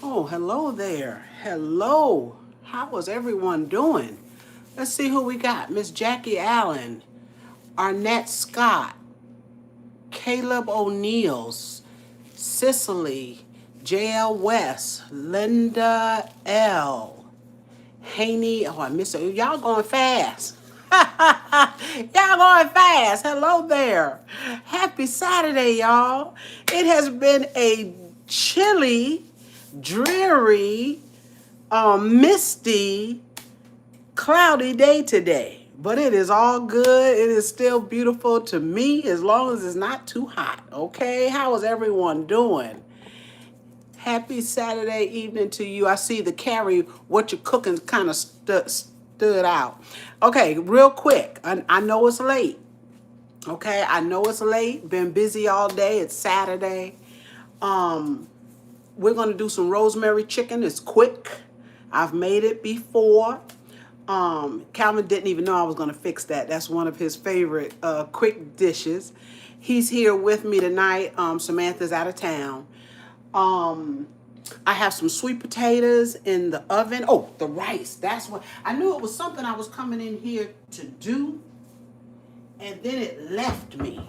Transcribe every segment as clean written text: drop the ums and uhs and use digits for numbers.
Oh, hello there. Hello. How is everyone doing? Let's see who we got. Miss Jackie Allen, Arnett Scott, Caleb O'Neill, Cicely, J.L. West, Linda L. Haney. Oh, I missed it. Y'all going fast. Y'all going fast. Hello there. Happy Saturday, y'all. It has been a chilly, dreary, misty, cloudy day today. But it is all good. It is still beautiful to me as long as it's not too hot. Okay? How is everyone doing? Happy Saturday evening to you. I see the Carrie, what you're cooking kind of stood out. Okay, real quick. I know it's late. Okay, I know it's late. Been busy all day. It's Saturday. We're going to do some rosemary chicken. It's quick. I've made it before. Calvin didn't even know I was going to fix that. That's one of his favorite quick dishes. He's here with me tonight. Samantha's out of town. I have some sweet potatoes in the oven. Oh, the rice. That's what I knew it was something I was coming in here to do, and then it left me.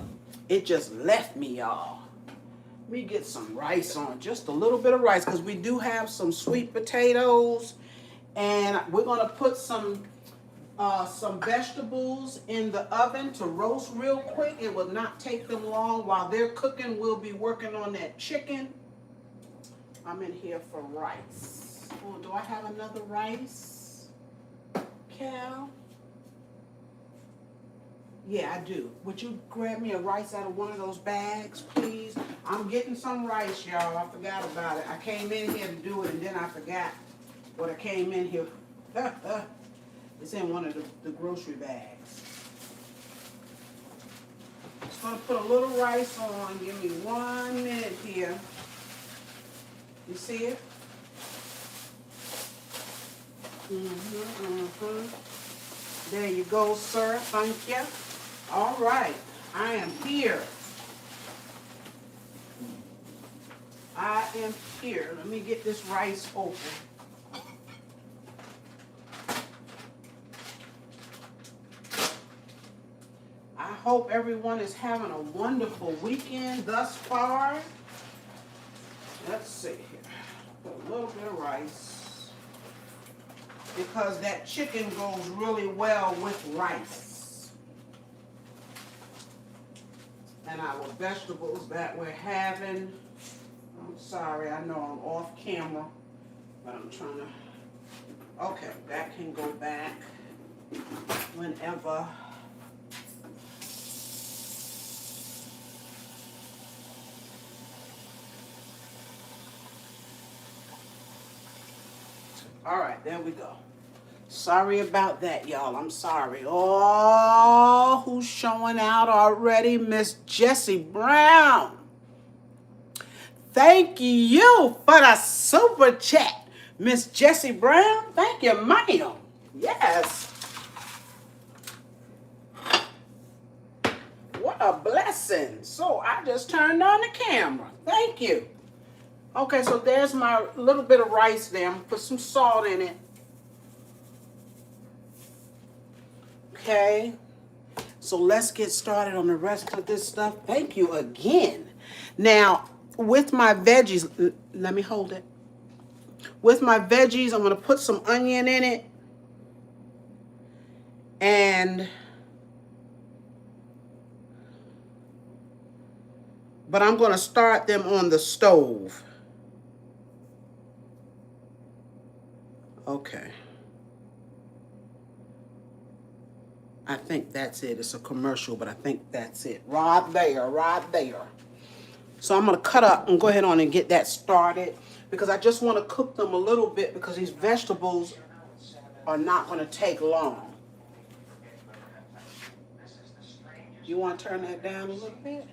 It just left me, y'all. Let me get some rice on, just a little bit of rice, because we do have some sweet potatoes, and we're gonna put some vegetables in the oven to roast real quick. It will not take them long. While they're cooking, we'll be working on that chicken. I'm in here for rice. Oh, do I have another rice, Cal? Yeah, I do. Would you grab me a rice out of one of those bags, please? I'm getting some rice, y'all. I forgot about it. I came in here to do it, and then I forgot what I came in here. It's in one of the grocery bags. Just gonna put a little rice on. Give me 1 minute here. You see it? There you go, sir. Thank you. All right. I am here. I am here. Let me get this rice open. I hope everyone is having a wonderful weekend thus far. Let's see here. Put a little bit of rice, because that chicken goes really well with rice. And our vegetables that we're having. I'm sorry, I know I'm off camera, but I'm trying to. Okay, that can go back whenever. All right, there we go. Sorry about that, y'all. I'm sorry. Oh, who's showing out already? Miss Jessie Brown. Thank you for the super chat, Miss Jessie Brown. Thank you, ma'am. Yes. What a blessing. So I just turned on the camera. Thank you. Okay, so there's my little bit of rice there. I'm gonna put some salt in it. Okay, so let's get started on the rest of this stuff. Thank you again. Now, with my veggies, let me hold it. With my veggies, I'm going to put some onion in it. But I'm going to start them on the stove. Okay. I think that's it. It's a commercial, but I think that's it. Right there, right there. So I'm going to cut up and go ahead on and get that started, because I just want to cook them a little bit, because these vegetables are not going to take long. You want to turn that down a little bit?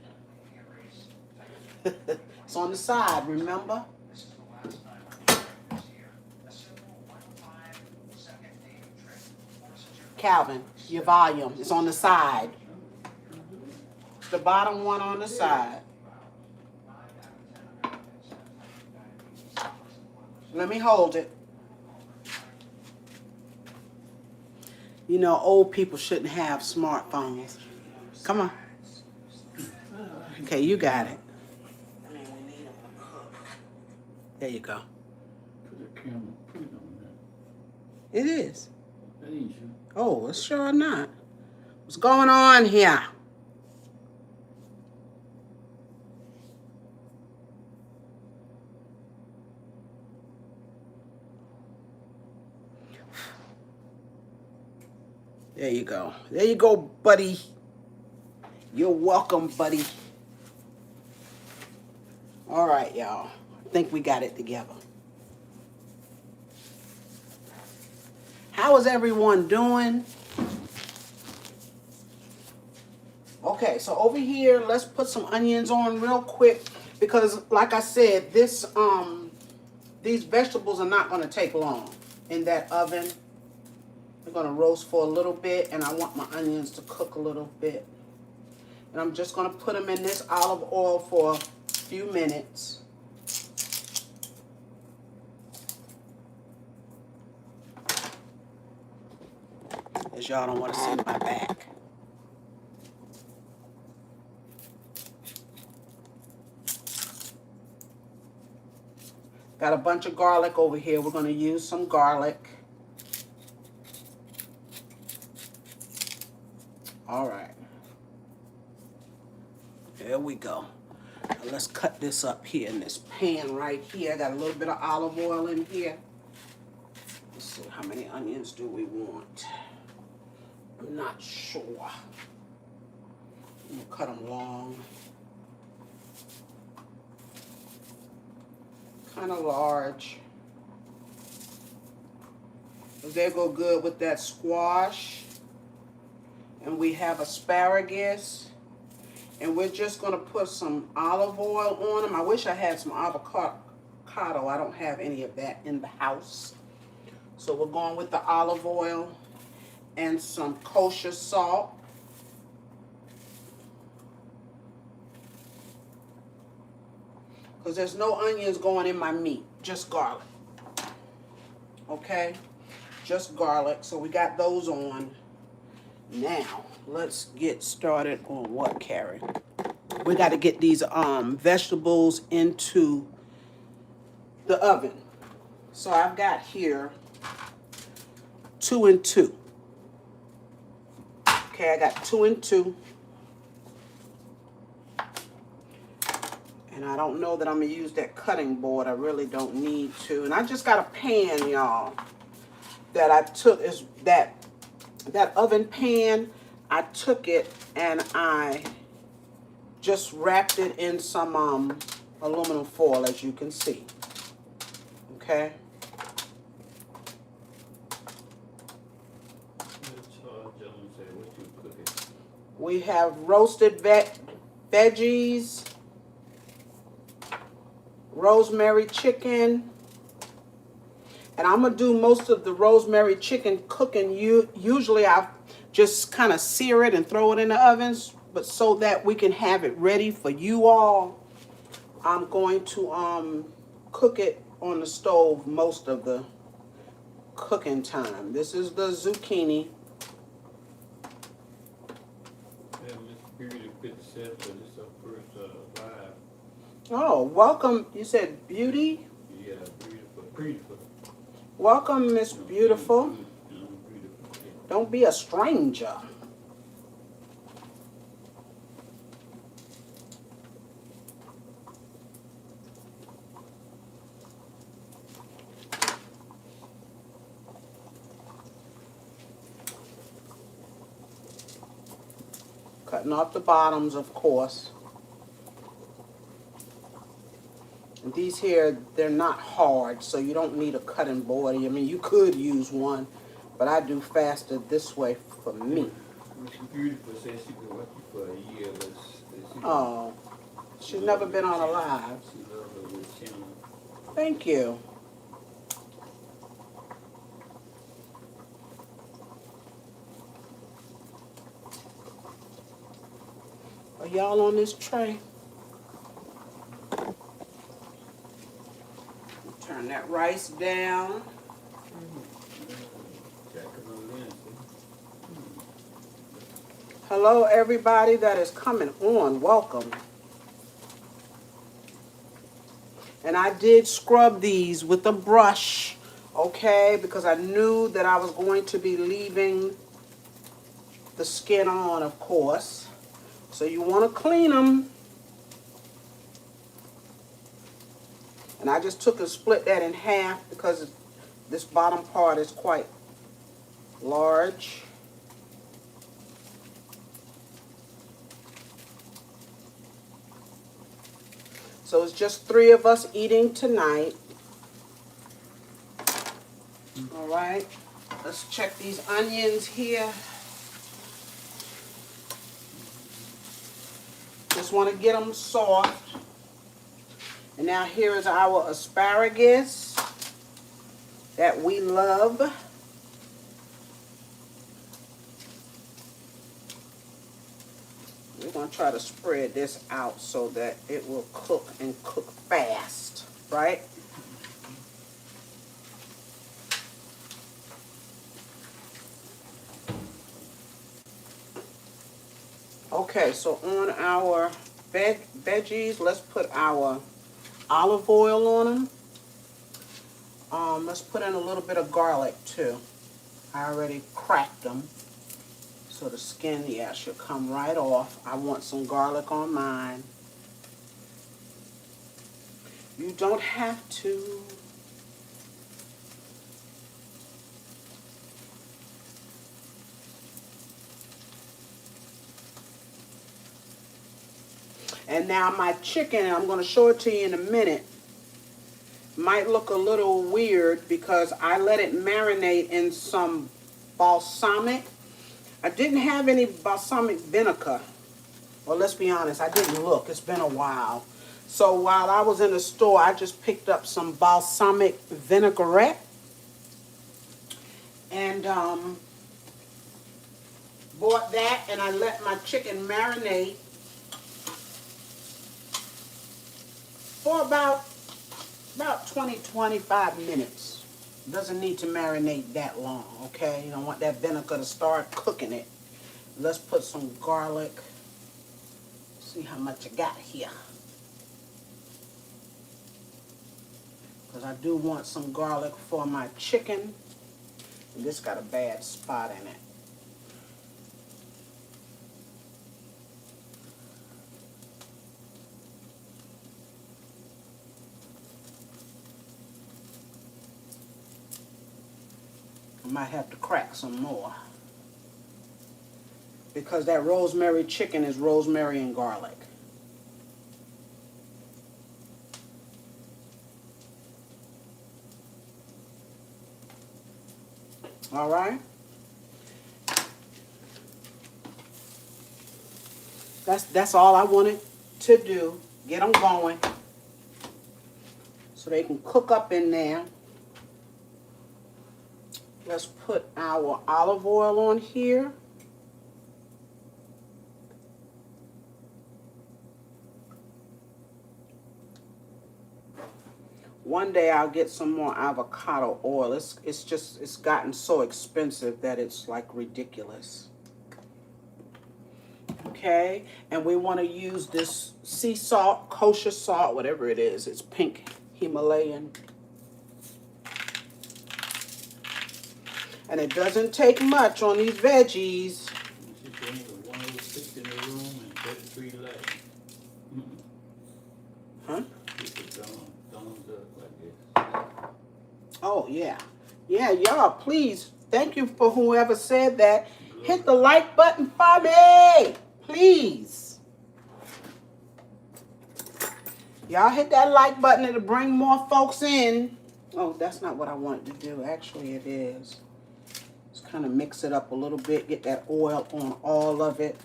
It's on the side, remember? Calvin, your volume is on the side. The bottom one on the side. Let me hold it. You know, old people shouldn't have smartphones. Come on. Okay, you got it. There you go. Put the camera, put it on It is. that. That ain't you. Oh, it's sure not. What's going on here? There you go. There you go, buddy. You're welcome, buddy. All right, y'all. I think we got it together. How is everyone doing? Okay, so over here, let's put some onions on real quick because, like I said, these vegetables are not going to take long in that oven. They're going to roast for a little bit, and I want my onions to cook a little bit. And I'm just going to put them in this olive oil for a few minutes. As y'all don't want to see my back. Got a bunch of garlic over here. We're going to use some garlic. All right. There we go. Now let's cut this up here in this pan right here. I got a little bit of olive oil in here. Let's see, how many onions do we want? I'm not sure. I'm gonna cut them long. Kind of large. They go good with that squash. And we have asparagus. And we're just going to put some olive oil on them. I wish I had some avocado. I don't have any of that in the house. So we're going with the olive oil and some kosher salt. Because there's no onions going in my meat, just garlic. Okay? Just garlic. So we got those on. Now, let's get started on what, Carrie? We got to get these vegetables into the oven. So I've got here 2 and 2. Okay, I got 2 and 2. And I don't know that I'm going to use that cutting board. I really don't need to. And I just got a pan, y'all, that I took. Is that oven pan, I took it and I just wrapped it in some aluminum foil, as you can see. Okay. We have roasted veggies, rosemary chicken. And I'm going to do most of the rosemary chicken cooking. Usually I just kind of sear it and throw it in the ovens. But so that we can have it ready for you all, I'm going to cook it on the stove most of the cooking time. This is the zucchini. Yeah, Miss Beauty 57, this is our first live. Oh, welcome. You said Beauty? Yeah, beautiful. Welcome, Miss Beautiful. Don't be a stranger. Cutting off the bottoms, of course. And these here, they're not hard, so you don't need a cutting board. I mean, you could use one, but I do faster this way for me. Miss Beautiful says she's been working for a year. Oh, she's never been on a live. She loves her little channel. Thank you. Are y'all on this tray? Turn that rice down. Hello, everybody that is coming on. Welcome. And I did scrub these with a brush, okay, because I knew that I was going to be leaving the skin on, of course. So you want to clean them. And I just took and split that in half because this bottom part is quite large. So it's just 3 of us eating tonight. All right, let's check these onions here. Just want to get them soft. And now here is our asparagus that we love. We're going to try to spread this out so that it will cook and cook fast, right? Okay, so on our veggies, let's put our olive oil on them. Let's put in a little bit of garlic too. I already cracked them. So the skin, yeah, should come right off. I want some garlic on mine. You don't have to. And now my chicken, I'm going to show it to you in a minute, might look a little weird because I let it marinate in some balsamic. I didn't have any balsamic vinegar. Well, let's be honest, I didn't look. It's been a while. So while I was in the store, I just picked up some balsamic vinaigrette. And bought that, and I let my chicken marinate for about 20-25 minutes. Doesn't need to marinate that long, okay? You don't want that vinegar to start cooking it. Let's put some garlic. See how much I got here. Because I do want some garlic for my chicken. And this got a bad spot in it. I might have to crack some more. Because that rosemary chicken is rosemary and garlic. All right. That's all I wanted to do. Get them going. So they can cook up in there. Let's put our olive oil on here. One day I'll get some more avocado oil. It's gotten so expensive that it's like ridiculous. Okay, and we want to use this sea salt, kosher salt, whatever it is. It's pink Himalayan. And it doesn't take much on these veggies. Huh? Oh, yeah. Yeah, y'all, please, thank you for whoever said that. Hit the like button for me, please. Y'all hit that like button. It'll bring more folks in. Oh, that's not what I wanted to do. Actually, it is. Just kind of mix it up a little bit. Get that oil on all of it.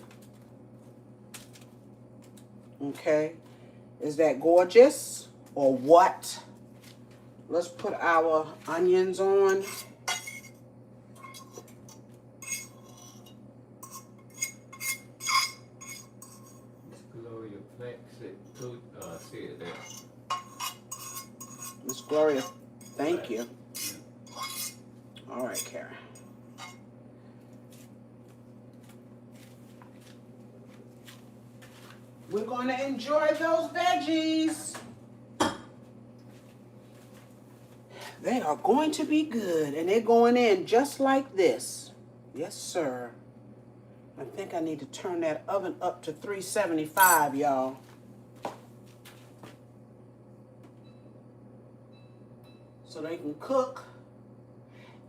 Okay. Is that gorgeous or what? Let's put our onions on. Miss Gloria Thank you. Yeah. All right, Carrie. We're going to enjoy those veggies. They are going to be good, and they're going in just like this. Yes, sir. I think I need to turn that oven up to 375, y'all. So they can cook.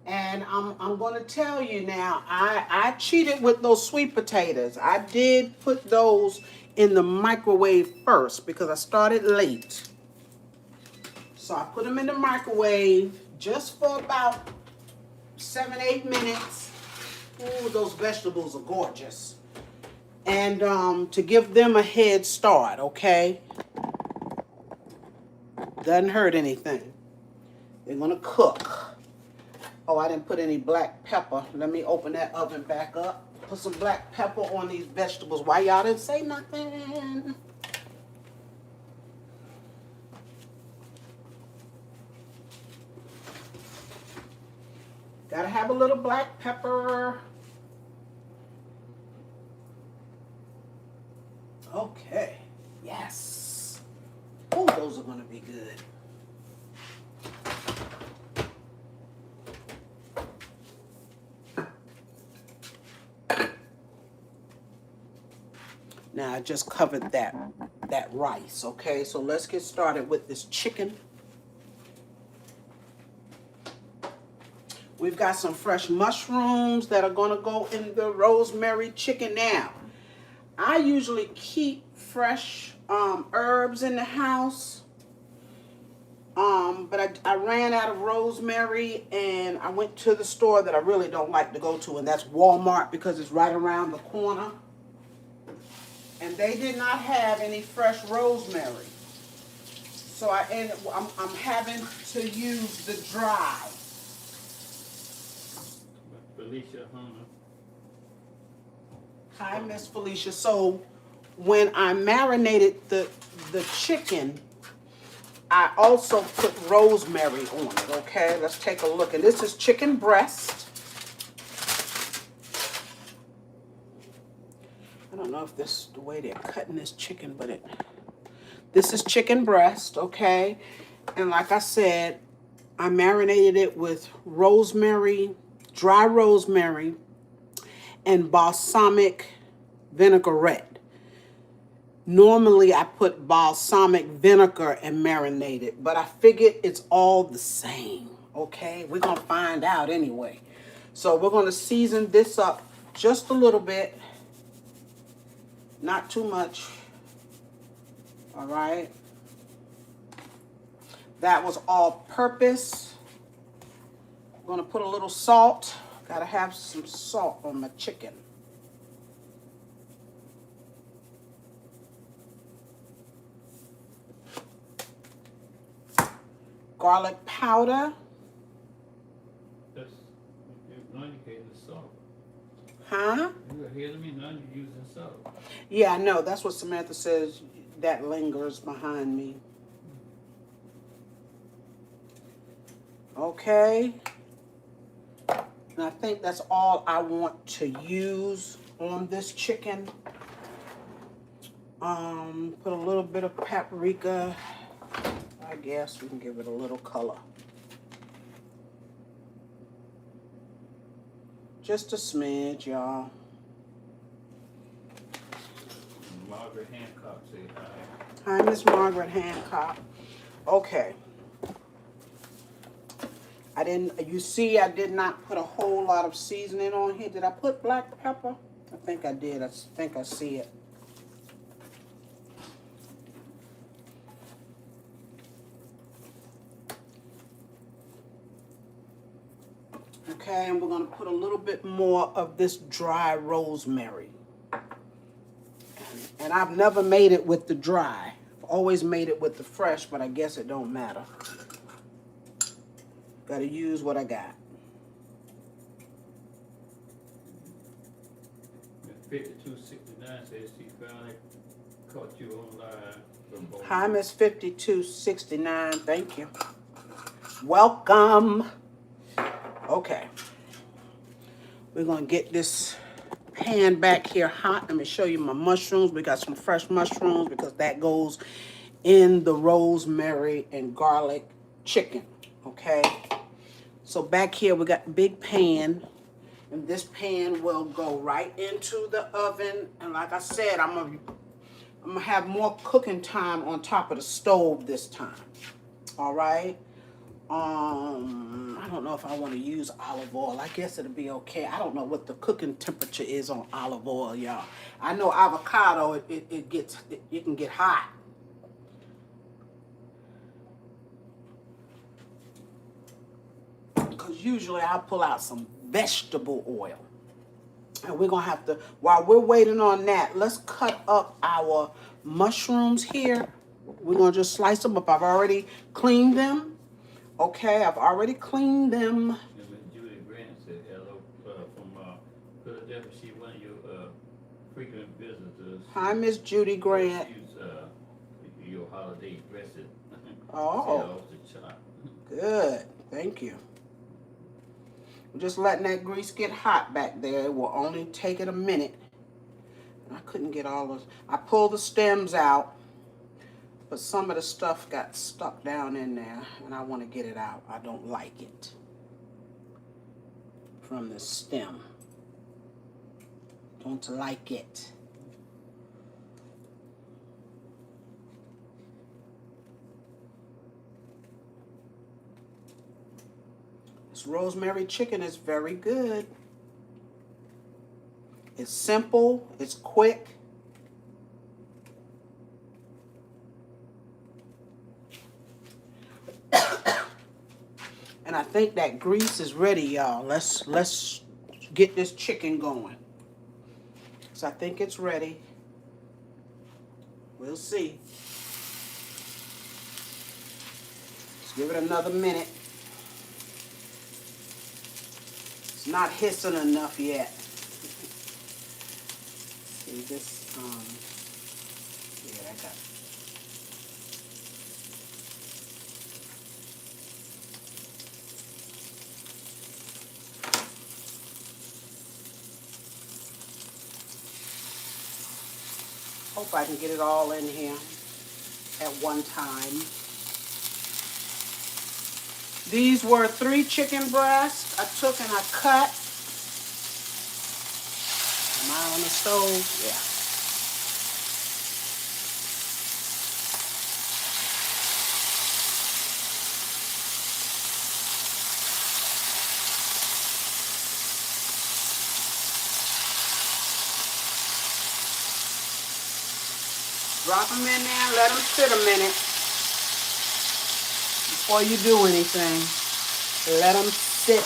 And I'm going to tell you now, I cheated with those sweet potatoes. I did put those in the microwave first because I started late. So I put them in the microwave just for about 7-8 minutes. Ooh, those vegetables are gorgeous. And to give them a head start, okay? Doesn't hurt anything. They're going to cook. Oh, I didn't put any black pepper. Let me open that oven back up. Put some black pepper on these vegetables. Why y'all didn't say nothing? Gotta have a little black pepper. Okay. Yes. Oh, those are gonna be good. Now I just covered that rice, okay? So let's get started with this chicken. We've got some fresh mushrooms that are gonna go in the rosemary chicken. Now, I usually keep fresh herbs in the house, but I ran out of rosemary, and I went to the store that I really don't like to go to, and that's Walmart because it's right around the corner. And they did not have any fresh rosemary. So I'm having to use the dry. Felicia, Hi, Miss Felicia. So when I marinated the chicken, I also put rosemary on it, okay? Let's take a look. And this is chicken breast. I don't know if this is the way they're cutting this chicken, but this is chicken breast, okay? And like I said, I marinated it with rosemary, dry rosemary, and balsamic vinaigrette. Normally, I put balsamic vinegar and marinate it, but I figured it's all the same, okay? We're going to find out anyway. So we're going to season this up just a little bit. Not too much. All right. That was all purpose. I'm going to put a little salt. Got to have some salt on my chicken. Garlic powder. that's now you're getting the salt. Huh? You hear me? Now you're using salt. Yeah, I know. That's what Samantha says. That lingers behind me. Okay. And I think that's all I want to use on this chicken. Put a little bit of paprika. I guess we can give it a little color. Just a smidge, y'all. Margaret Hancock said hi. Hi, Miss Margaret Hancock. Okay. You see, I did not put a whole lot of seasoning on here. Did I put black pepper? I think I did. I think I see it. Okay, and we're going to put a little bit more of this dry rosemary. And I've never made it with the dry. I've always made it with the fresh, but I guess it don't matter. Got to use what I got. 5269 says she finally caught you online. Hi, Miss 5269. Thank you. Welcome. Okay. We're going to get this pan back here hot. Let me show you my mushrooms. We got some fresh mushrooms because that goes in the rosemary and garlic chicken. Okay. So back here we got the big pan. And this pan will go right into the oven. And like I said, I'm gonna have more cooking time on top of the stove this time. All right. I don't know if I want to use olive oil. I guess it'll be okay. I don't know what the cooking temperature is on olive oil, y'all. I know avocado, it can get hot. Because usually I'll pull out some vegetable oil. And we're going to have to, while we're waiting on that, let's cut up our mushrooms here. We're going to just slice them up. I've already cleaned them. Okay, I've already cleaned them. And Miss Judy Grant said hello from Philadelphia. She's one of your frequent visitors. Hi, Miss Judy Grant. She's your holiday dressing. Oh, good. Thank you. We're just letting that grease get hot back there. It will only take it a minute. I couldn't get all of. I pulled the stems out. But some of the stuff got stuck down in there, and I want to get it out. I don't like it from the stem. Don't like it. This rosemary chicken is very good. It's simple. It's quick. And I think that grease is ready, y'all. Let's get this chicken going. So I think it's ready. We'll see. Let's give it another minute. It's not hissing enough yet. See this, yeah, I got it. Hope I can get it all in here at one time. These were 3 chicken breasts I took and I cut. Am I on the stove? Yeah. Drop them in there and let them sit a minute before you do anything. Let them sit.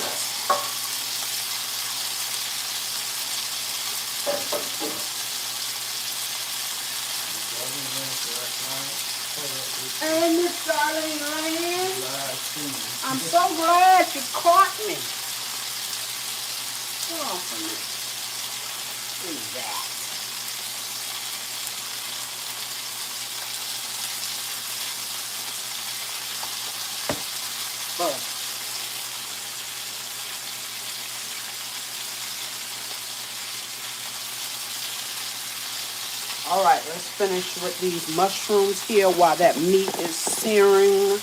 Hey, Miss Darlene Lynn. I'm so glad you caught me. Get off of me. What is that? All right, let's finish with these mushrooms here while that meat is searing.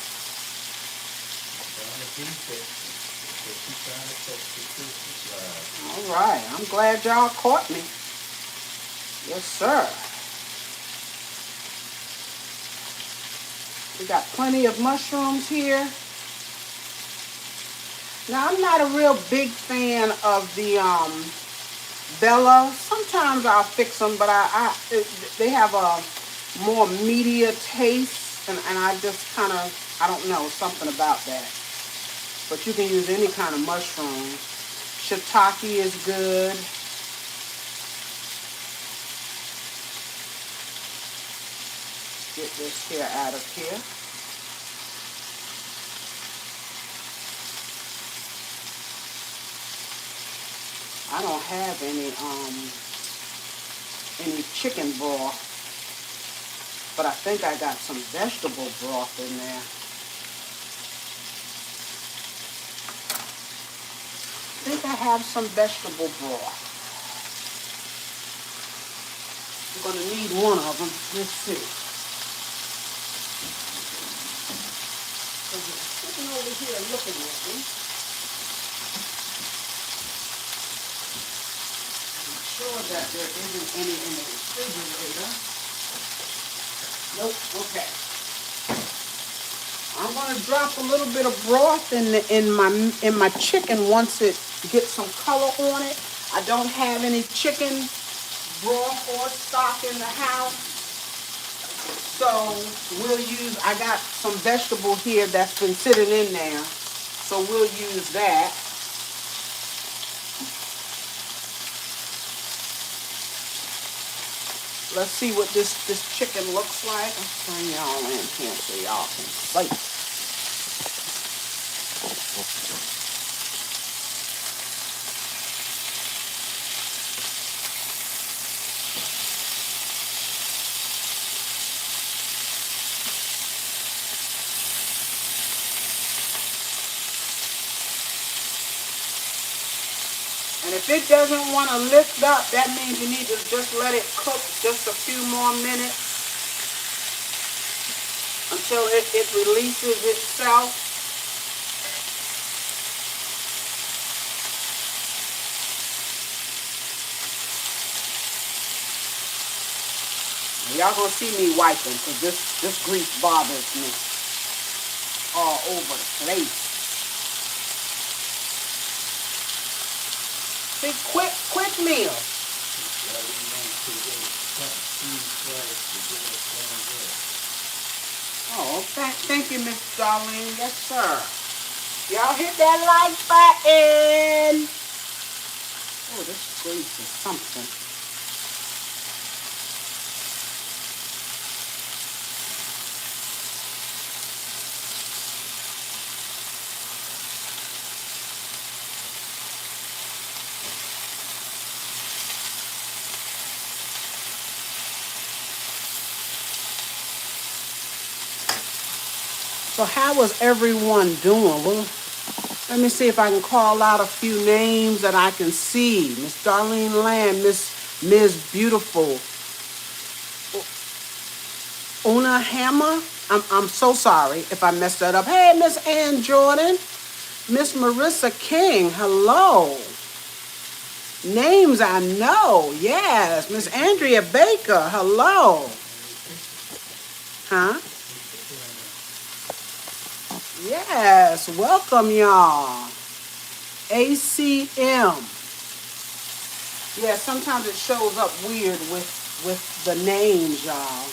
All right, I'm glad y'all caught me. Yes, sir. We got plenty of mushrooms here. Now, I'm not a real big fan of the Bella. Sometimes I'll fix them, but they have a more meatier taste, and I just kind of, I don't know, something about that. But you can use any kind of mushroom. Shiitake is good. Get this here out of here. I don't have any chicken broth, but I think I got some vegetable broth in there. have some vegetable broth. We're gonna need one of them. Let's see. So you're sitting over here looking at me. I'm sure that there isn't any in the refrigerator. Nope. Okay. I'm gonna drop a little bit of broth in my chicken once it gets some color on it. I don't have any chicken broth or stock in the house, so I got some vegetable here that's been sitting in there, so we'll use that. Let's see what this chicken looks like. Let's bring y'all in here so y'all can see. And if it doesn't want to lift up, that means you need to just let it cook just a few more minutes until it releases itself. Y'all gonna see me wiping because this grease bothers me all over the place. See, quick meal. Oh, thank you, Miss Darlene. Yes, sir. Y'all hit that like button. Oh, this grease is something. So how was everyone doing? Well, let me see if I can call out a few names that I can see. Miss Darlene Land, Ms. Beautiful. Una Hammer. I'm so sorry if I messed that up. Hey, Miss Ann Jordan. Miss Marissa King. Hello. Names I know. Yes. Miss Andrea Baker. Hello. Huh? Yes, welcome y'all. ACM. Yeah, sometimes it shows up weird with the names, y'all.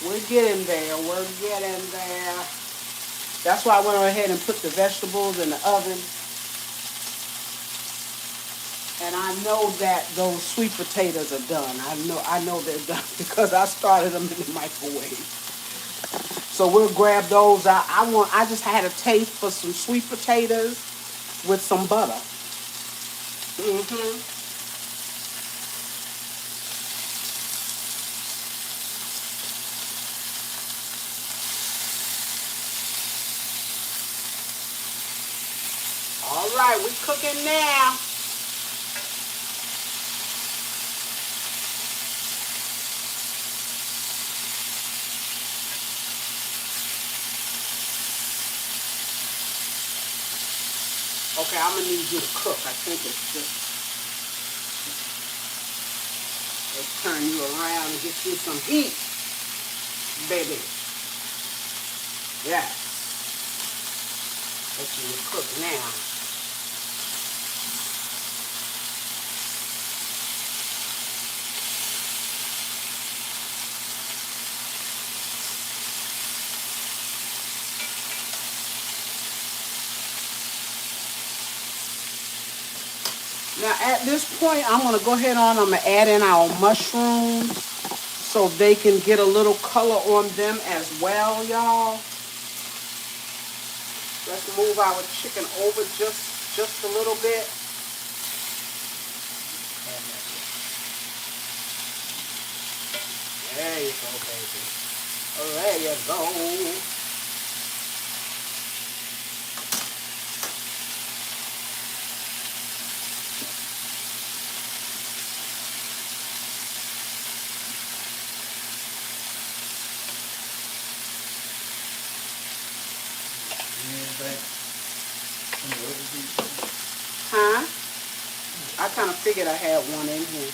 We're getting there. We're getting there. That's why I went ahead and put the vegetables in the oven. And I know that those sweet potatoes are done. I know they're done because I started them in the microwave. So we'll grab those out. I just had a taste for some sweet potatoes with some butter. All right, we're cooking now. Okay, I'm gonna need you to cook. I think it's just, let's turn you around and get you some heat, baby. Yes. Let you cook now. Now at this point, I'm gonna go ahead on. I'm gonna add in our mushrooms so they can get a little color on them as well, y'all. Let's move our chicken over just a little bit. There you go, baby. Oh, there you go. Huh? I kind of figured I had one in here.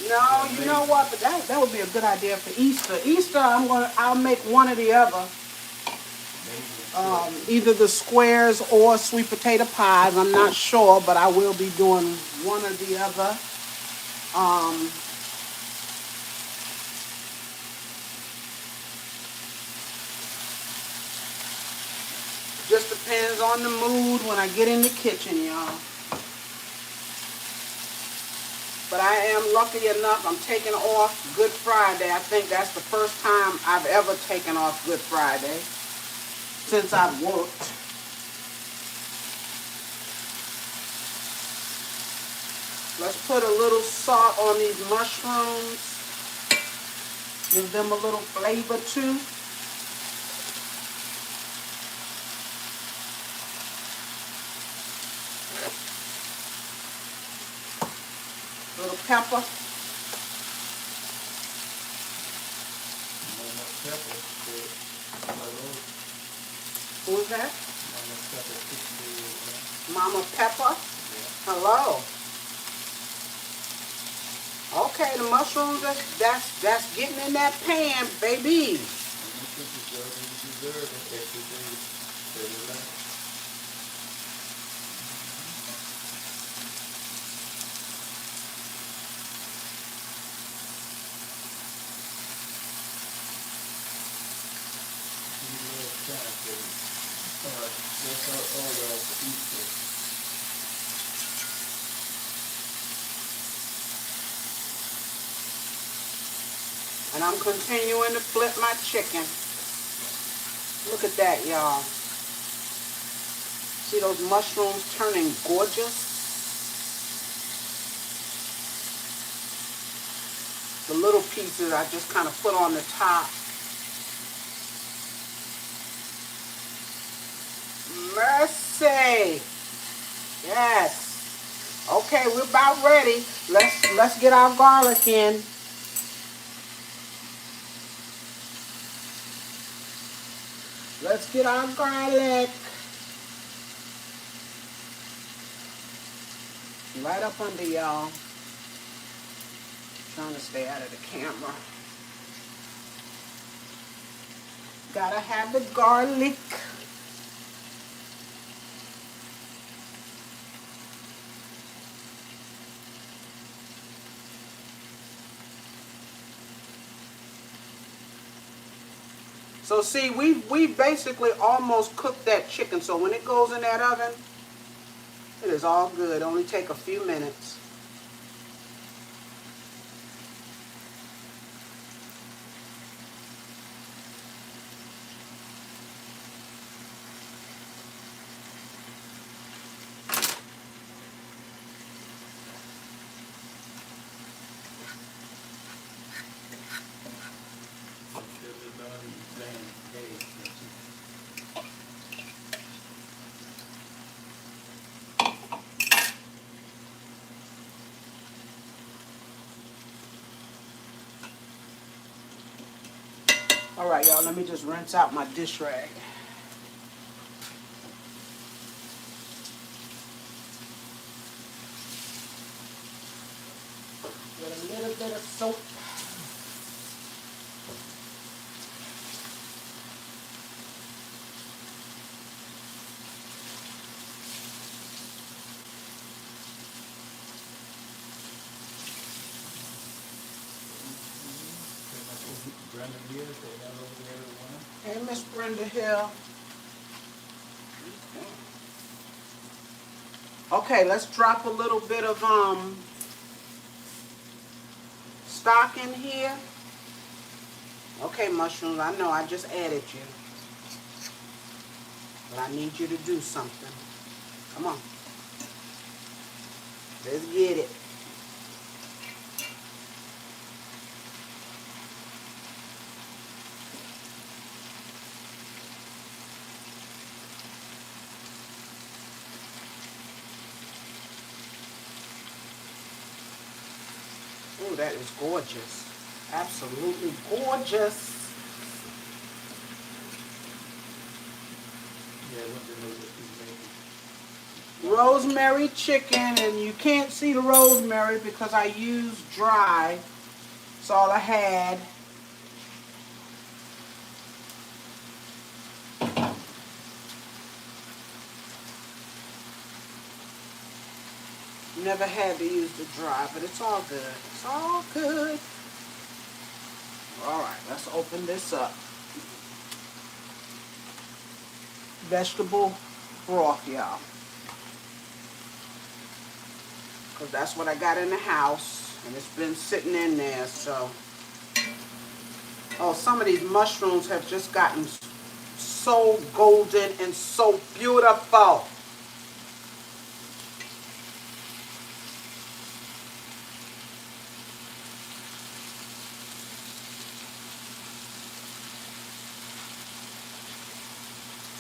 No, you know what? But that would be a good idea for Easter. Easter, I'll make one or the other. Either the squares or sweet potato pies. I'm not sure, but I will be doing one or the other. Just depends on the mood when I get in the kitchen, y'all. But I am lucky enough, I'm taking off Good Friday. I think that's the first time I've ever taken off Good Friday since I've worked. Let's put a little salt on these mushrooms. Give them a little flavor too. Little pepper. Who is that? Mama Pepper. Hello. Okay, the mushrooms, that's getting in that pan, baby. And I'm continuing to flip my chicken. Look at that, y'all. See those mushrooms turning gorgeous? The little pieces I just kind of put on the top. Mercy. Yes. Okay, we're about ready. Let's get our garlic in. Let's get our garlic. Right up under y'all. Trying to stay out of the camera. Gotta have the garlic. So see, we basically almost cooked that chicken. So when it goes in that oven, it is all good. Only take a few minutes. All right, y'all, let me just rinse out my dish rag. With a little bit of soap. Hey, Miss Brenda Hill. Okay, let's drop a little bit of stock in here. Okay, mushrooms, I know I just added you, but I need you to do something. Come on. Let's get it. Oh, that is gorgeous. Absolutely gorgeous. Yeah, what the noodles you Rosemary chicken, and you can't see the rosemary because I used dry. That's all I had. Never had to use the dry, but it's all good. It's all good. All right, let's open this up. Vegetable broth, y'all. Because that's what I got in the house, and it's been sitting in there, so. Oh, some of these mushrooms have just gotten so golden and so beautiful.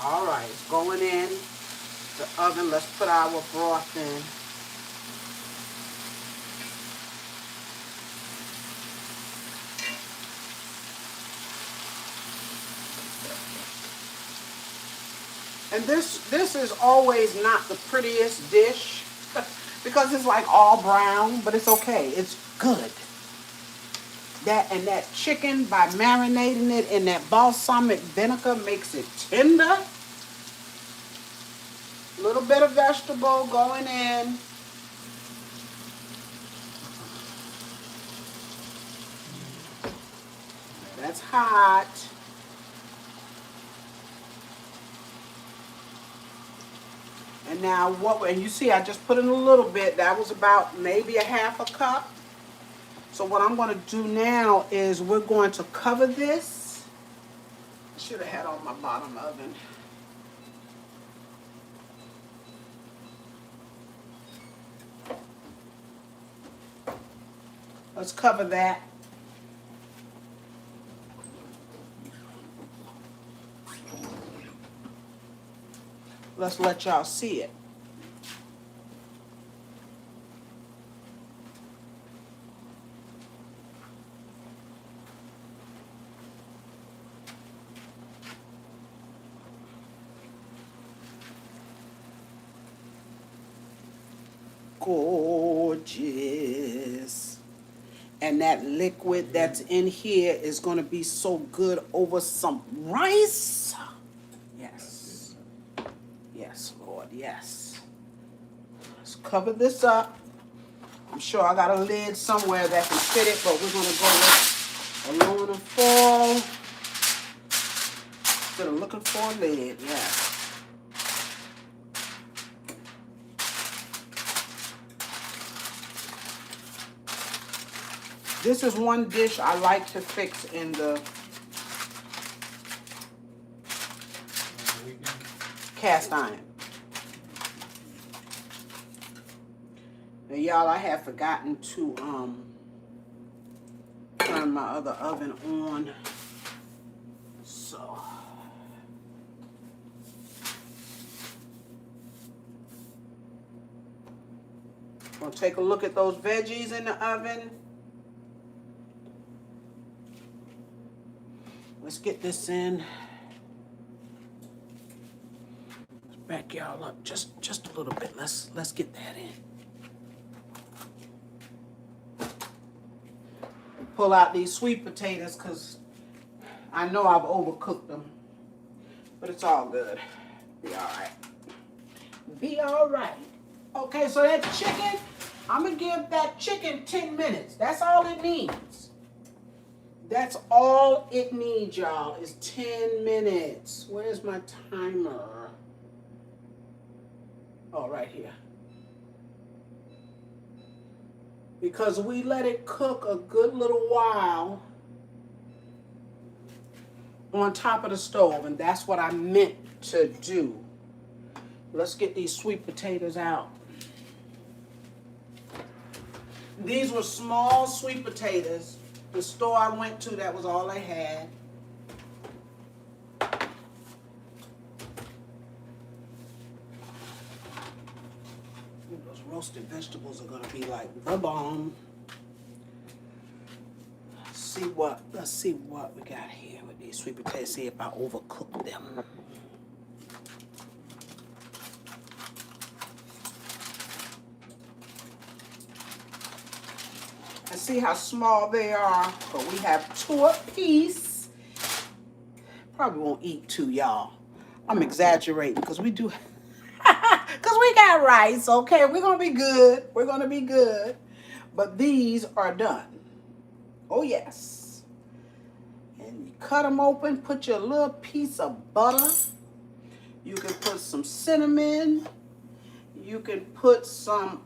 All right, it's going in the oven. Let's put our broth in. And this is always not the prettiest dish because it's like all brown, but it's okay. It's good. That chicken, by marinating it in that balsamic vinegar, makes it tender. A little bit of vegetable going in. That's hot. And now and you see I just put in a little bit. That was about maybe a half a cup. So what I'm going to do now is we're going to cover this. I should have had on my bottom oven. Let's cover that. Let's let y'all see it. Gorgeous. And that liquid that's in here is going to be so good over some rice. Yes. Yes, Lord, yes. Let's cover this up. I'm sure I got a lid somewhere that can fit it, but we're going to go with aluminum foil. Instead of looking for a lid, yeah. This is one dish I like to fix in the cast iron. Now, y'all, I have forgotten to turn my other oven on. So we'll take a look at those veggies in the oven. Let's get this in. Let's back y'all up just a little bit. Let's get that in. Pull out these sweet potatoes because I know I've overcooked them, but it's all good. Be all right. Be all right. Okay, so that chicken, I'm gonna give that chicken 10 minutes. That's all it needs. That's all it needs, y'all, is 10 minutes. Where's my timer? Oh, right here. Because we let it cook a good little while. on top of the stove, and that's what I meant to do. Let's get these sweet potatoes out. These were small sweet potatoes. The store I went to, that was all they had. Those roasted vegetables are gonna be like the bomb. Let's see what we got here with these sweet potatoes. See if I overcook them. And see how small they are, but we have 2 apiece. Probably won't eat 2, y'all. I'm exaggerating because we do, because we got rice, okay? We're gonna be good. We're gonna be good. But these are done. Oh, yes. And you cut them open, put your little piece of butter. You can put some cinnamon. You can put some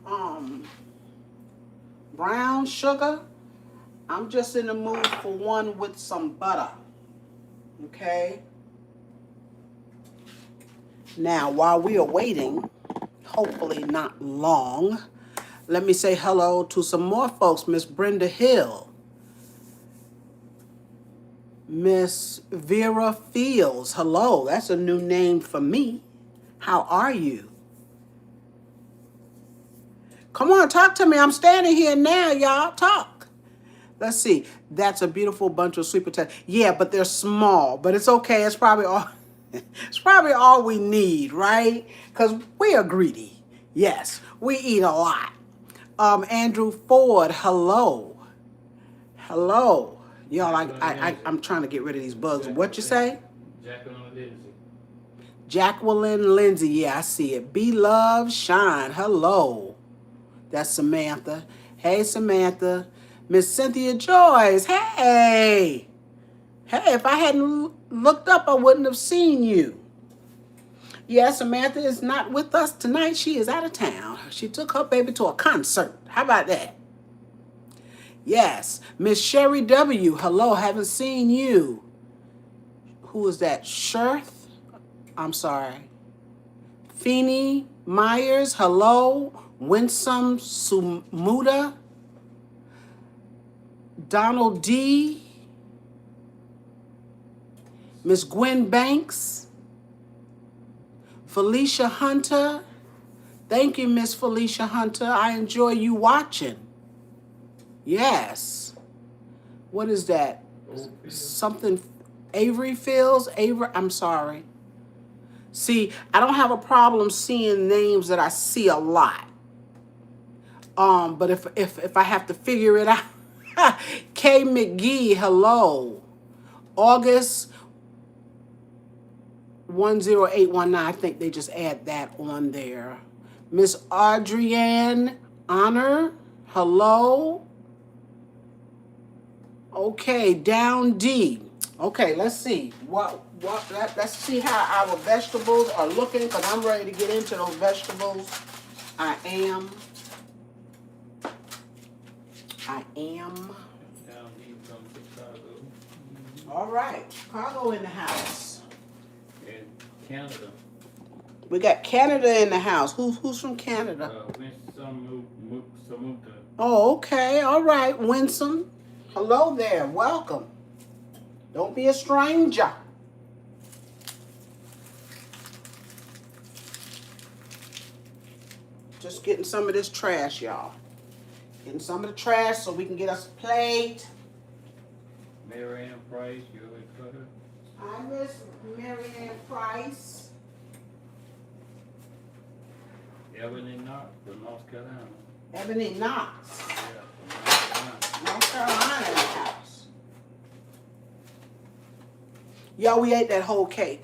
brown sugar. I'm just in the mood for one with some butter. Okay? Now, while we are waiting, hopefully not long, let me say hello to some more folks. Miss Brenda Hill. Miss Vera Fields. Hello, that's a new name for me. How are you? Come on, talk to me. I'm standing here now, y'all. Talk. Let's see. That's a beautiful bunch of sweet potatoes. Yeah, but they're small. But it's okay. It's probably all we need, right? Because we are greedy. Yes, we eat a lot. Andrew Ford, hello. Hello. Y'all, I'm trying to get rid of these bugs. What you say? Jacqueline Lindsay. Jacqueline Lindsay. Yeah, I see it. Be Love Shine. Hello. That's Samantha. Hey, Samantha. Miss Cynthia Joyce. Hey. Hey, if I hadn't looked up, I wouldn't have seen you. Yeah, Samantha is not with us tonight. She is out of town. She took her baby to a concert. How about that? Yes. Miss Sherry W. Hello, haven't seen you. Who is that? Sherth? I'm sorry. Feeny Myers. Hello. Winsome Sumuda. Donald D. Miss Gwen Banks. Felicia Hunter. Thank you, Miss Felicia Hunter. I enjoy you watching. Yes. What is that? Something Avery Fields? Avery, I'm sorry. See, I don't have a problem seeing names that I see a lot. But if I have to figure it out, Kay McGee, hello. August 10819, I think they just add that on there. Miss Adrienne Honor, hello. Okay, down D. Okay, let's see. Let's see how our vegetables are looking, because I'm ready to get into those vegetables. I am. Down deep from Chicago. All right, Chicago in the house. And Canada. We got Canada in the house. Who's from Canada? Winsome. Oh, okay. All right, Winsome. Hello there. Welcome. Don't be a stranger. Just getting some of this trash, y'all. Getting some of the trash so we can get us a plate. Mary Ann Price, you already cut her. I miss Mary Ann Price. Ebony Knox from North Carolina. Ebony Knox. Yeah, from North Carolina. North Carolina in the house. Y'all, we ate that whole cake.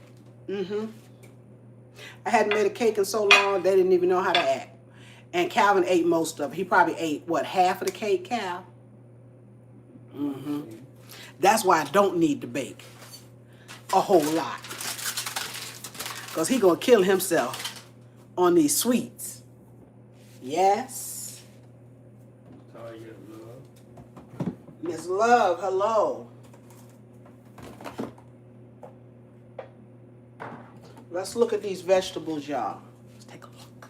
I hadn't made a cake in so long, they didn't even know how to act. And Calvin ate most of it. He probably ate, what, half of the cake, Cal? That's why I don't need to bake a whole lot. Because he going to kill himself on these sweets. Yes. Talia Love. Miss Love, hello. Let's look at these vegetables, y'all. Let's take a look.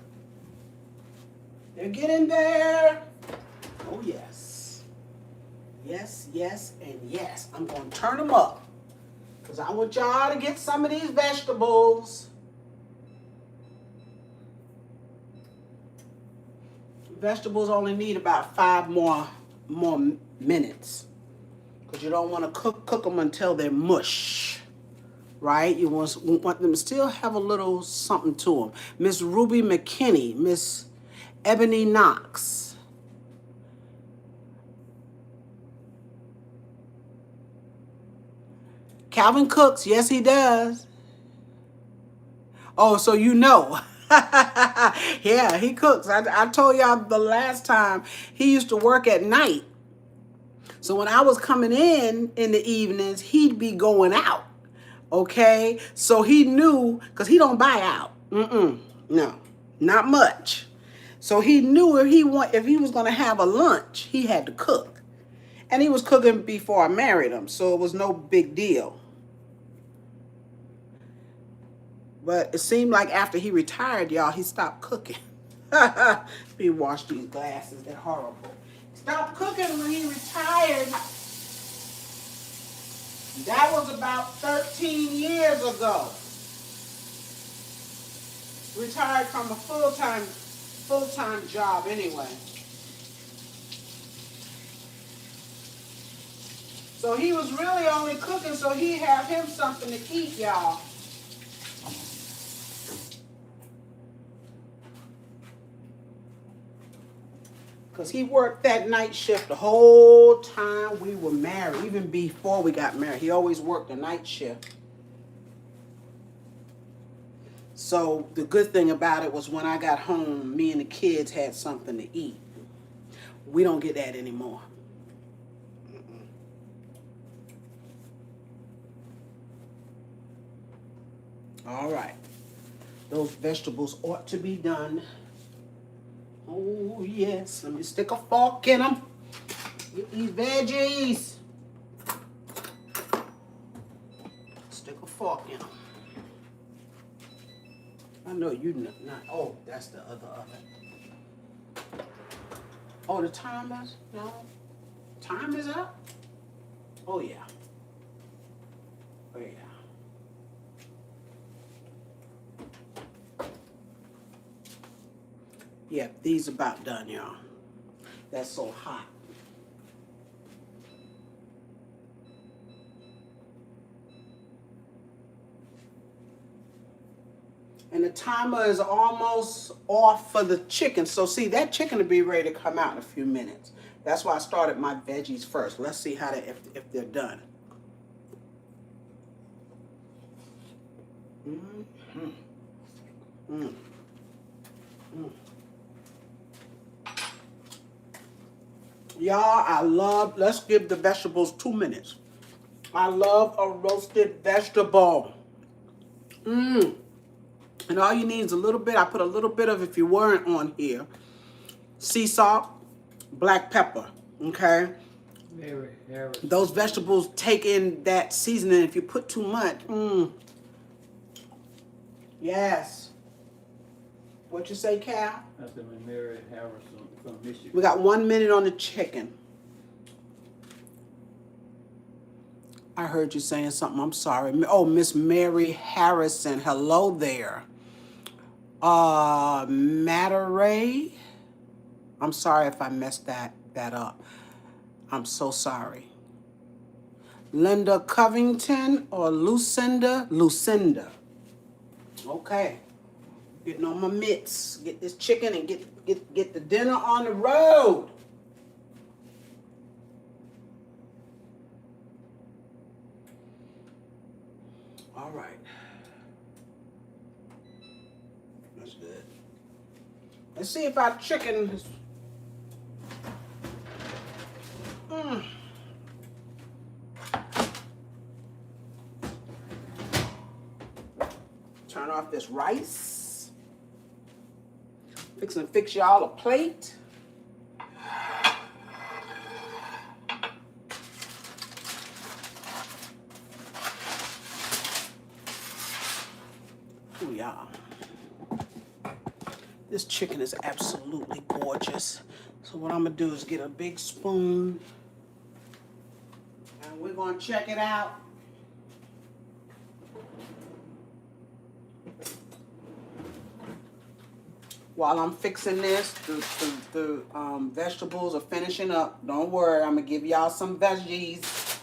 They're getting there. Oh, yes. Yes, yes, and yes. I'm going to turn them up because I want y'all to get some of these vegetables. Vegetables only need about 5 more minutes because you don't want to cook them until they're mush, right? You want them to still have a little something to them. Miss Ruby McKinney, Miss Ebony Knox. Calvin cooks, yes he does. Oh, so you know. Yeah, he cooks. I told y'all the last time he used to work at night. So when I was coming in the evenings, he'd be going out. Okay? So he knew, because he don't buy out. No, not much. So he knew if he was going to have a lunch, he had to cook. And he was cooking before I married him, so it was no big deal. But it seemed like after he retired, y'all, he stopped cooking. Let me wash these glasses. They're horrible. Stopped cooking when he retired. That was about 13 years ago. Retired from a full-time job anyway. So he was really only cooking so he'd have him something to eat, y'all. Because he worked that night shift the whole time we were married, even before we got married. He always worked the night shift. So the good thing about it was when I got home, me and the kids had something to eat. We don't get that anymore. All right. Those vegetables ought to be done. Oh, yes. Let me stick a fork in them. Get these veggies. Stick a fork in them. I know you not. Oh, that's the other oven. Oh, the timer's? No. Time is up? Oh, yeah. Oh, yeah. Yeah, these about done, y'all. That's so hot. And the timer is almost off for the chicken. So see, that chicken will be ready to come out in a few minutes. That's why I started my veggies first. Let's see how if they're done. Mm-hmm. Mm. Mm. Y'all, let's give the vegetables 2 minutes. I love a roasted vegetable. And all you need is a little bit. I put a little bit of, if you weren't on here, sea salt, black pepper, okay? Mary Harris. Those vegetables take in that seasoning. If you put too much, yes. What you say, Cal? I said Mary Harris from Michigan. We got 1 minute on the chicken. I heard you saying something. I'm sorry. Oh, Miss Mary Harrison. Hello there. Mataray. I'm sorry if I messed that up. I'm so sorry. Linda Covington or Lucinda? Lucinda. Okay. Getting on my mitts. Get this chicken and get the dinner on the road. All right. That's good. Let's see if our chicken is... Turn off this rice. Fix y'all a plate. y'all. This chicken is absolutely gorgeous. So what I'm gonna do is get a big spoon and we're gonna check it out. While I'm fixing this, the vegetables are finishing up. Don't worry, I'm gonna give y'all some veggies.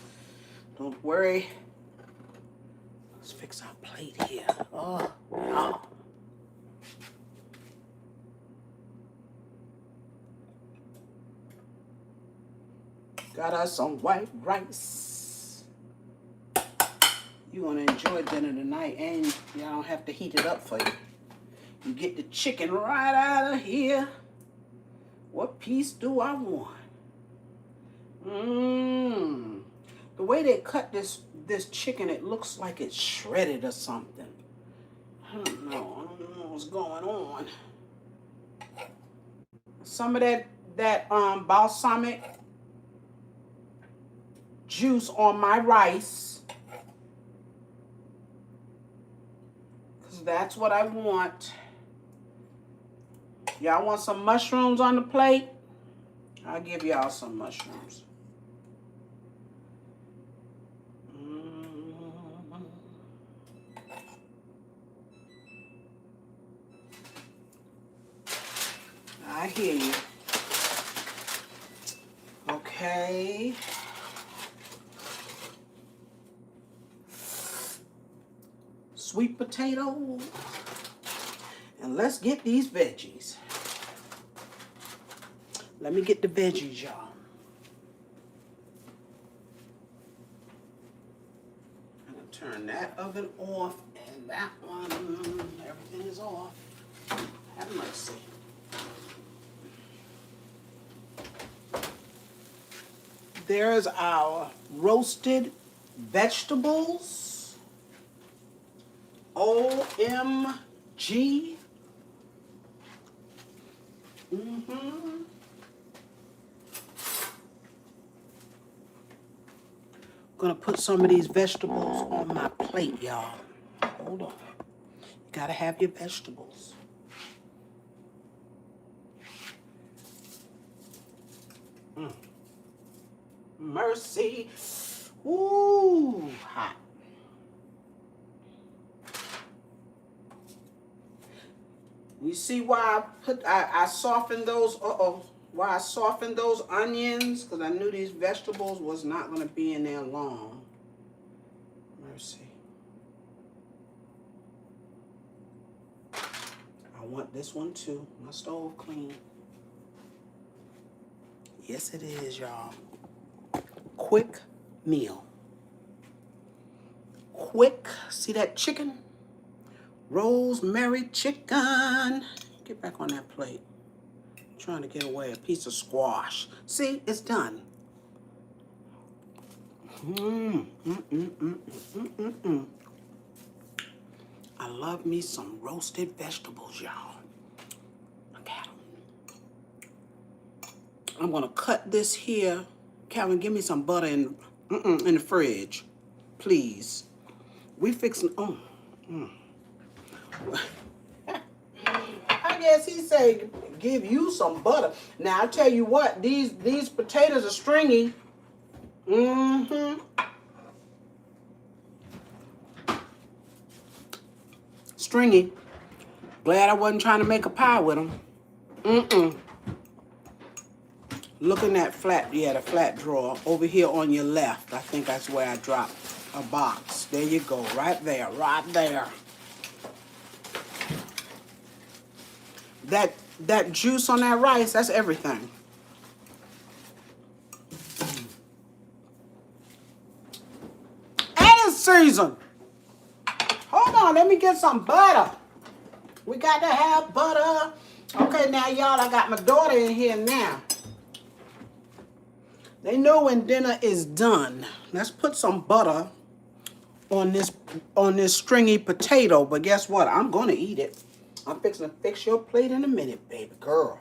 Don't worry. Let's fix our plate here. Oh, y'all. Got us some white rice. You're gonna enjoy dinner tonight, and y'all don't have to heat it up for you. You get the chicken right out of here. What piece do I want? The way they cut this chicken, it looks like it's shredded or something. I don't know what's going on. Some of that balsamic juice on my rice, because that's what I want. Y'all want some mushrooms on the plate? I'll give y'all some mushrooms. I hear you. Okay. Sweet potato. And let's get these veggies. Let me get the veggies, y'all. I'm gonna turn that oven off and that one, everything is off. Have mercy. There's our roasted vegetables. OMG. Gonna put some of these vegetables on my plate, y'all. Hold on. You gotta have your vegetables. Mercy. Ooh, hot. You see why I softened those, why I softened those onions? Because I knew these vegetables was not going to be in there long. Mercy. I want this one too. My stove clean. Yes, it is, y'all. Quick meal. Quick. See that chicken? Rosemary chicken. Get back on that plate. I'm trying to get away a piece of squash. See, it's done. I love me some roasted vegetables, y'all. Look at them. I'm gonna cut this here. Calvin, give me some butter in the fridge, please. We fixing. I guess he said give you some butter. Now I tell you what, these potatoes are stringy. Stringy. Glad I wasn't trying to make a pie with them. Look in that flat, the flat drawer over here on your left. I think that's where I dropped a box. There you go, right there, right there. That juice on that rice, that's everything. And it's seasoned. Hold on, let me get some butter. We got to have butter. Okay, now y'all, I got my daughter in here now. They know when dinner is done. Let's put some butter on this stringy potato. But guess what? I'm gonna eat it. I'm fixing to fix your plate in a minute, baby girl.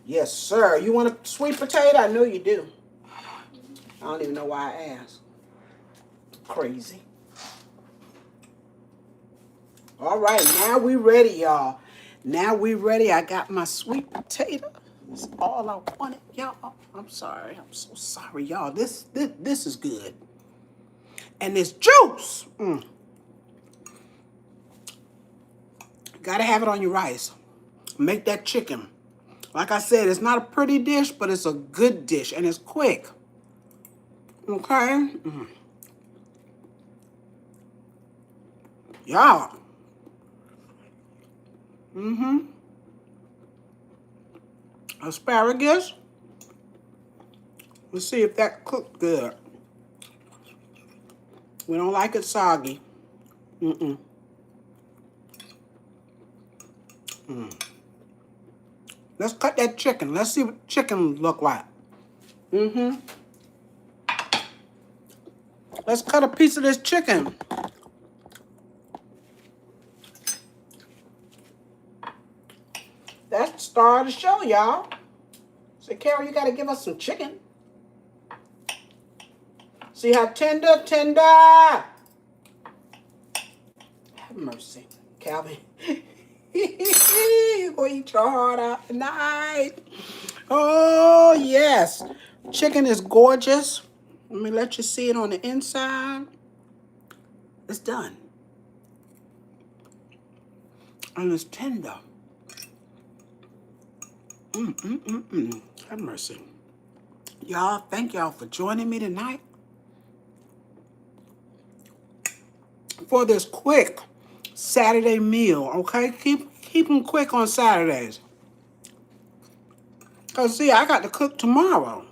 Yes, sir. You want a sweet potato? I know you do. I don't even know why I asked. Crazy. All right, now we ready, y'all. Now we ready. I got my sweet potato. That's all I wanted, y'all. I'm sorry. I'm so sorry, y'all. This is good. And this juice. Gotta have it on your rice. Make that chicken. Like I said, it's not a pretty dish, but it's a good dish, and it's quick. Okay? Y'all. Asparagus. Let's see if that cooked good. We don't like it soggy. Let's cut that chicken. Let's see what chicken look like. Let's cut a piece of this chicken. That's the star of the show, y'all. So, Carrie, you got to give us some chicken. See how tender? Have mercy, Calvin. You're going to eat your heart out tonight. Oh, yes. Chicken is gorgeous. Let me let you see it on the inside. It's done. And it's tender. Have mercy. Y'all, thank y'all for joining me tonight for this quick Saturday meal, okay? Keep them quick on Saturdays. Because, see, I got to cook tomorrow.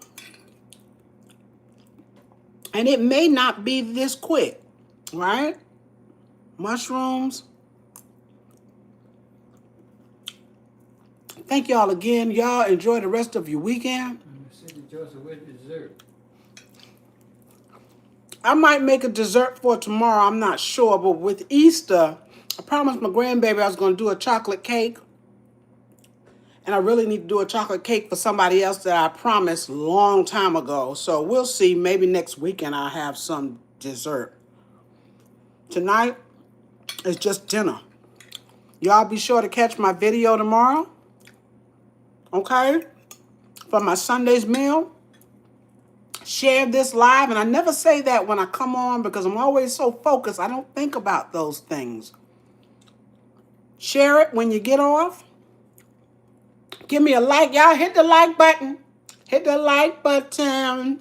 And it may not be this quick, right? Mushrooms. Thank y'all again. Y'all enjoy the rest of your weekend. Joseph, where's the dessert? I might make a dessert for tomorrow. I'm not sure. But with Easter, I promised my grandbaby I was going to do a chocolate cake. And I really need to do a chocolate cake for somebody else that I promised a long time ago. So we'll see. Maybe next weekend I'll have some dessert. Tonight is just dinner. Y'all be sure to catch my video tomorrow. Okay? For my Sunday's meal. Share this live. And I never say that when I come on because I'm always so focused. I don't think about those things. Share it when you get off. Give me a like. Y'all hit the like button. Hit the like button.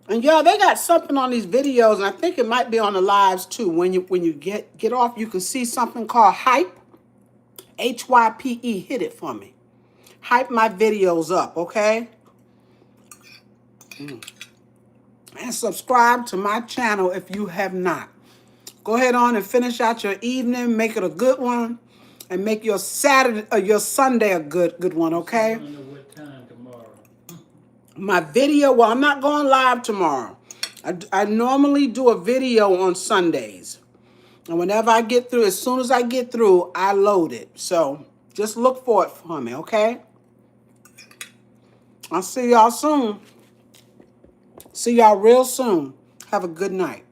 And y'all, they got something on these videos, and I think it might be on the lives too. When you get off, you can see something called Hype. HYPE. Hit it for me. Hype my videos up, okay? And subscribe to my channel if you have not. Go ahead on and finish out your evening. Make it a good one. And make your Saturday or your Sunday a good one, okay? I don't know what time tomorrow. My video, well, I'm not going live tomorrow. I normally do a video on Sundays. And whenever I get through, as soon as I get through, I load it. So just look for it for me, okay? I'll see y'all soon. See y'all real soon. Have a good night.